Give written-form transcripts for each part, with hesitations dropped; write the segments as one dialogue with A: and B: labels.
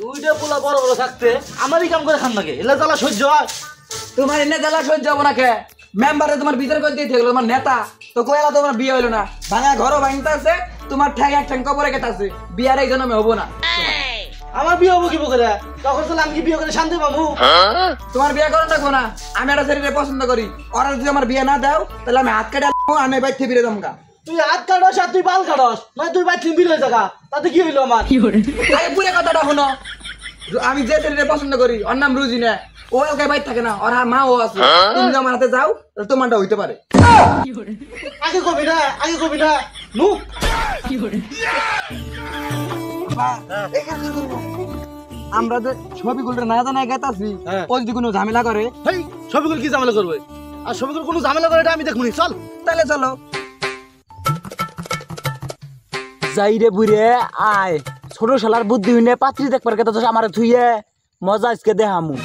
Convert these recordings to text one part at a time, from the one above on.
A: দুইটা পোলা বড় বড় থাকতে আমারই কাম করে খান নাকি এলা জ্বালা সহ্য হয়
B: তোমার এনে জ্বালা সহ্য হবো না কে মেম্বারে তোমার বিচার করে দিয়ে থাকলো তোমার নেতা তো কয়লা তোমার বিয়ে হইলো না ভাঙা ঘরও ভাঙতে আছে তোমার ঠ্যাং এক ঠ্যাং কবরে কেটে আছে বিয়ার এই জন্মে হবো না
A: আমার বিয়ে হবো কি করে তখন তো আমি কি বিয়ে করে শান্তি পাবো
B: তোমার বিয়ে করার থাকবো না আমি একটা ছেলেকে পছন্দ করি ওরা যদি আমার বিয়ে না দাও তাহলে আমি হাত কাটে আমি বাইতে ফিরে যাবো
A: তুই হাত কাটস আর তুই বাল কাটস মানে তুই বাইর বিল হয়ে থাকা তাতে কি হইলো আমার
B: আগে পুরো কথাটা শোনো আমি যে ছেলেকে পছন্দ করি ওর নাম রুজি না ও ওকে বাইর থাকে না ওর মা ও আছে তুমি যদি আমার হাতে যাও তাহলে তোমারটা হইতে পারে
A: আগে কবি না নু
B: আমরা যে ছবিগুলো না জানা গেতাছি ও যদি কোনো ঝামেলা করে
A: ছবিগুলো কি ঝামেলা করবে আর ছবিগুলো কোনো ঝামেলা করে এটা আমি দেখবনি চল
B: তাহলে চলো
C: যাইরে বুড়ে আয় ছোট শালার বুদ্ধি হইনে পাত্রী দেখবার কথা তো আমারে থুইয়ে মজা আজকে দেখামু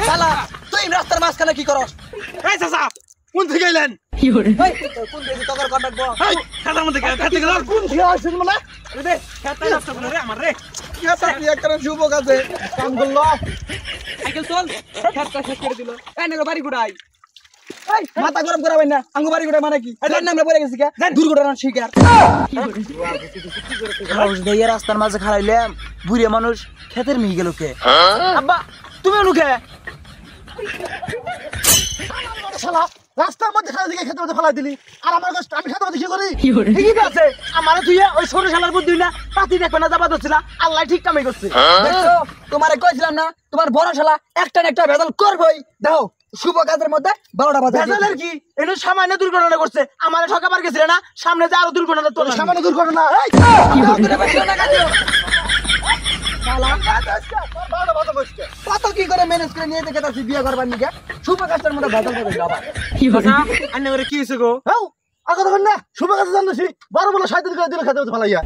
B: শালা তুই রাস্তার মাঝখানে কি করস
A: এই চাচা কোন থেকে এলেন
B: কোন দিকে তোর কন্টাক্ট বল
A: খাতার মধ্যে খাতে গেল কোন থেকে আসছেন মানে রে খাতা নষ্ট করে রে আমার রে
B: খাতা কি একটা যুবক আছে কাম করলো
A: সাইকেল চল
B: খাতা শেষ করে দিল এই নেগো বাড়ি গুড়াই এই মাথা গরম করাবেন না আঙ্গু বাড়ি গুড়াই মানে কি জান না আমরা পড়ে গেছি কে দুর্ঘটনার শিকার
C: এই রাস্তার মাঝে খালাইলাম বুড়ে মানুষ খেতের মিহি গেল কে আব্বা তুমি অনুকে
A: শালা রাস্তার মধ্যে খালি দিকে খেতে মধ্যে ফেলাই দিলি আর আমার কষ্ট আমি খেতে মধ্যে কি করি ঠিকই আছে আমারে তুই ওই ছোট শালার বুদ্ধি না পাতি দেখবে না যাবা দছিলা আল্লাহ ঠিক কামই করছে
B: দেখছো তোমারে কইছিলাম না তোমার বড় শালা একটা না একটা ভেজাল করবই দাও শুভ কাজের মধ্যে 12টা বাজে
A: ভেজালের কি এটা সামান্য দুর্ঘটনা করছে আমারে ঠকাবার গেছিল না সামনে যে আরো দুর্ঘটনা তোর সামান্য দুর্ঘটনা এই
B: কত কি করে ম্যানেজ করে নিয়ে দেখে তাছি বিয়ে করবার নিকে শুভ কাজের মধ্যে ভেজাল করে যাবা
A: আন্নে করে কি হইছে গো হাও আগা দেখুন না শুভ কাজে জানছি বড় বড় শয়তান করে দিল খেতে ফেলাইয়া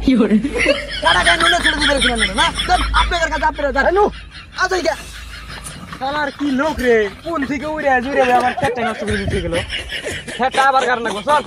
B: কারা গায় নুনে ছেড়ে দিবে না আপনাদের কাছে আপনারা জানেন আজই গা
A: শালার কি লোক রে কোন থেকে উড়ে জুড়ে আমার খেতে নষ্ট করে দিতে গেল খেতে আবার কারণ লাগবে চল